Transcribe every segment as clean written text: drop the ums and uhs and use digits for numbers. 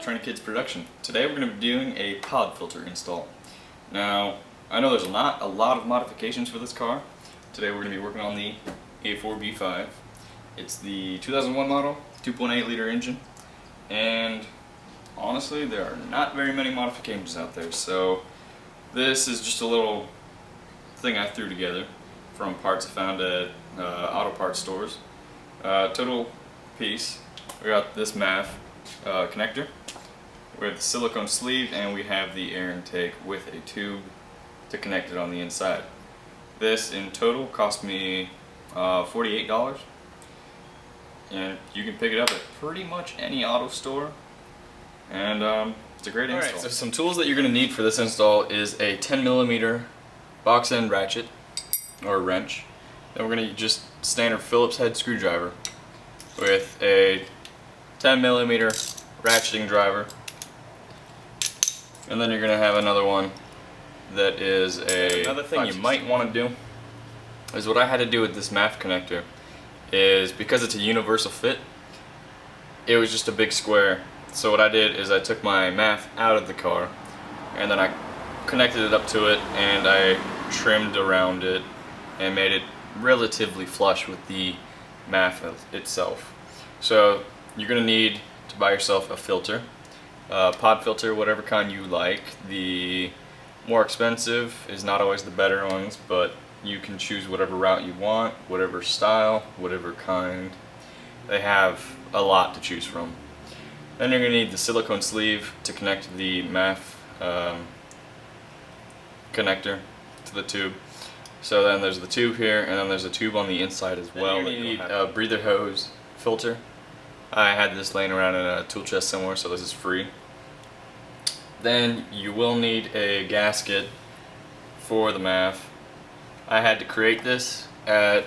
Trying to Kids Production. Today we're going to be doing a pod filter install. Now, I know there's not a lot of modifications for this car. Today we're going to be working on the A4 B5. It's the 2001 model, 2.8 liter engine, and honestly there are not very many modifications out there, so this is just a little thing I threw together from parts I found at auto parts stores. Total piece, we got this MAF connector with the silicone sleeve, and we have the air intake with a tube to connect it on the inside. This in total cost me $48, and you can pick it up at pretty much any auto store, and it's a great install. Alright, so some tools that you're going to need for this install is a 10mm box end ratchet or wrench. Then we're going to use just standard Phillips head screwdriver with a 10mm ratcheting driver, and then you're going to have another one that is another thing you might want to do is what I had to do with this MAF connector is, because it's a universal fit, it was just a big square. So what I did is I took my MAF out of the car and then I connected it up to it, and I trimmed around it and made it relatively flush with the MAF itself. So you're going to need to buy yourself a filter, pod filter, whatever kind you like. The more expensive is not always the better ones, but you can choose whatever route you want, whatever style, whatever kind. They have a lot to choose from. Then you're going to need the silicone sleeve to connect the MAF connector to the tube. So then there's the tube here, and then there's a tube on the inside as well. You need a breather hose filter. I had this laying around in a tool chest somewhere, so this is free. Then you will need a gasket for the MAF. I had to create this at,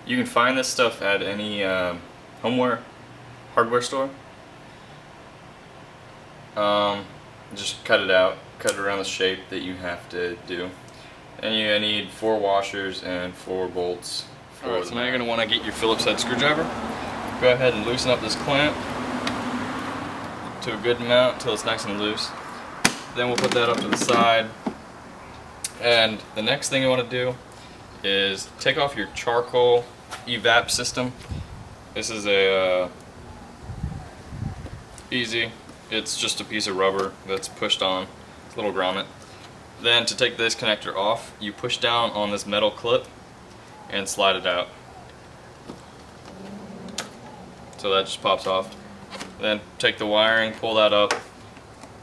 you can find this stuff at any hardware store. Just cut it out, cut it around the shape that you have to do. And you need 4 washers and 4 bolts. Alright, so now you're going to want to get your Phillips head screwdriver. Go ahead and loosen up this clamp to a good amount until it's nice and loose. Then we'll put that up to the side. And the next thing you want to do is take off your charcoal evap system. This is a easy. It's just a piece of rubber that's pushed on. It's a little grommet. Then to take this connector off, you push down on this metal clip and slide it out. So that just pops off. Then take the wiring, pull that up,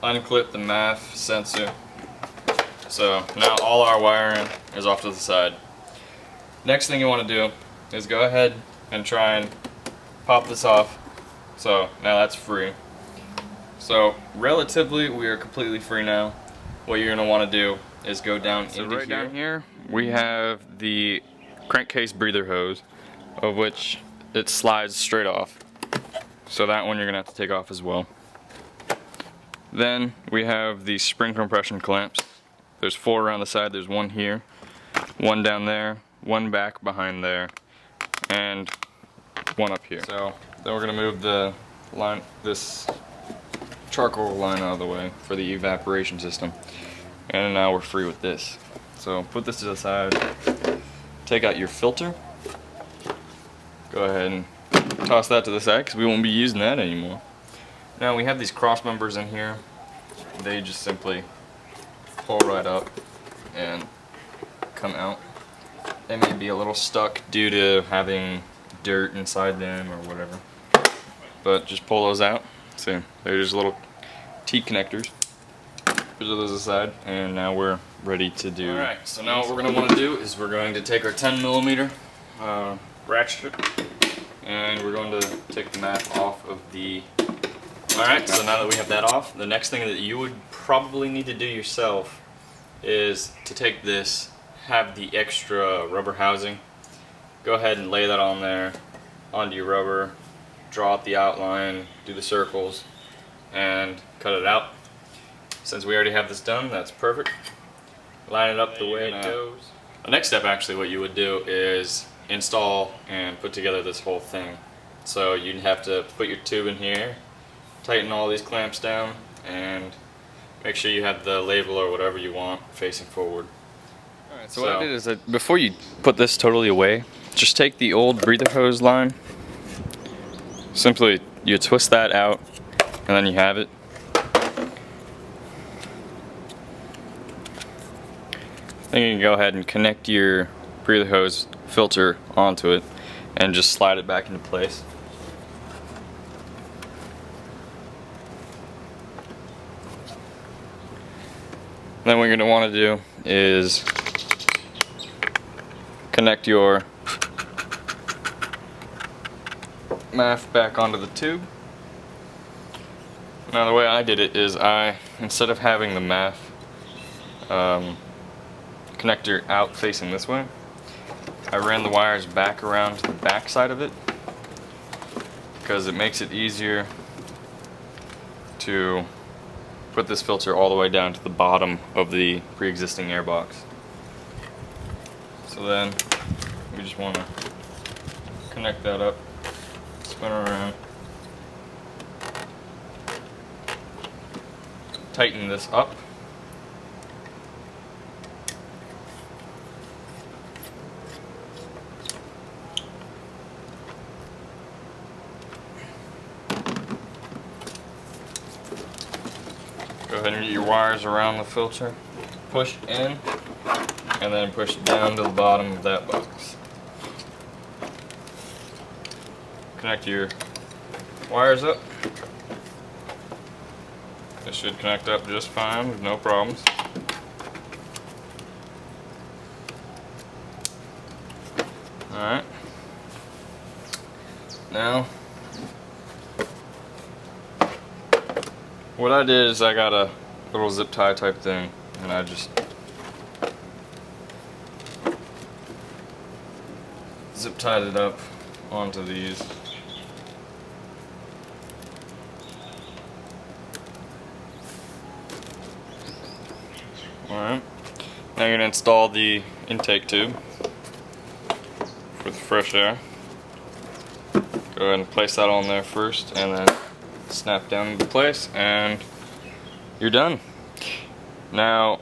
unclip the MAF sensor. So now all our wiring is off to the side. Next thing you want to do is go ahead and try and pop this off. So now that's free. So relatively we are completely free now. What you're going to want to do is go down into right here. Down here we have the crankcase breather hose, of which it slides straight off. So that one you're going to have to take off as well. Then we have the spring compression clamps. There's 4 around the side. There's 1 here, 1 down there, 1 back behind there, and 1 up here. So then we're going to move the line, this charcoal line out of the way for the evaporation system, and now we're free with this. So put this to the side, take out your filter, go ahead and toss that to the side because we won't be using that anymore. Now we have these cross members in here. They just simply pull right up and come out. They may be a little stuck due to having dirt inside them or whatever, but just pull those out. See, they're just little T connectors. Put those aside, and now we're ready to do. Alright, so now what we're going to want to do is we're going to take our 10mm ratchet, and we're going to take the MAF off of the. Alright, so now that we have that off, the next thing that you would probably need to do yourself is to take this, have the extra rubber housing, go ahead and lay that on there, onto your rubber, draw out the outline, do the circles, and cut it out. Since we already have this done, that's perfect. Line it up the way it goes. The next step, actually, what you would do is install and put together this whole thing. So you'd have to put your tube in here, tighten all these clamps down and make sure you have the label or whatever you want facing forward. Alright, so what I did is that before you put this totally away, just take the old breather hose line, simply you twist that out and then you have it. Then you can go ahead and connect your breather hose filter onto it and just slide it back into place. Then what you're going to want to do is connect your MAF back onto the tube. Now the way I did it is instead of having the MAF connector out facing this way, I ran the wires back around to the back side of it because it makes it easier to put this filter all the way down to the bottom of the pre-existing airbox. So then we just want to connect that up, spin around, tighten this up. Go ahead and get your wires around the filter, push in, and then push down to the bottom of that box. Connect your wires up. This should connect up just fine with no problems. Alright. Now, what I did is I got a little zip tie type thing and I just zip tied it up onto these. Alright, now you're going to install the intake tube for the fresh air. Go ahead and place that on there first and then snap down into place and you're done. Now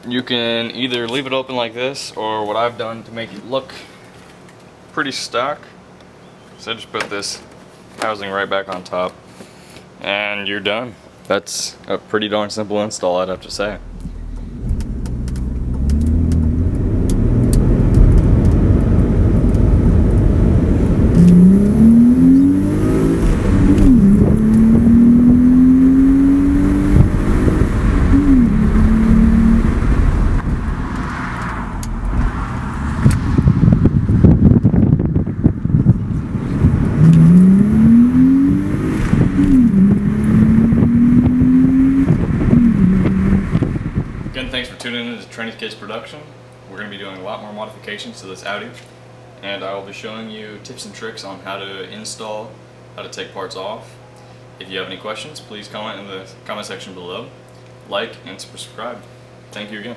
you can either leave it open like this, or what I've done to make it look pretty stock, so I just put this housing right back on top and you're done. That's a pretty darn simple install, I'd have to say. Again, thanks for tuning in to Training Kids Production. We're going to be doing a lot more modifications to this Audi, and I will be showing you tips and tricks on how to install, how to take parts off. If you have any questions, please comment in the comment section below. Like and subscribe. Thank you again.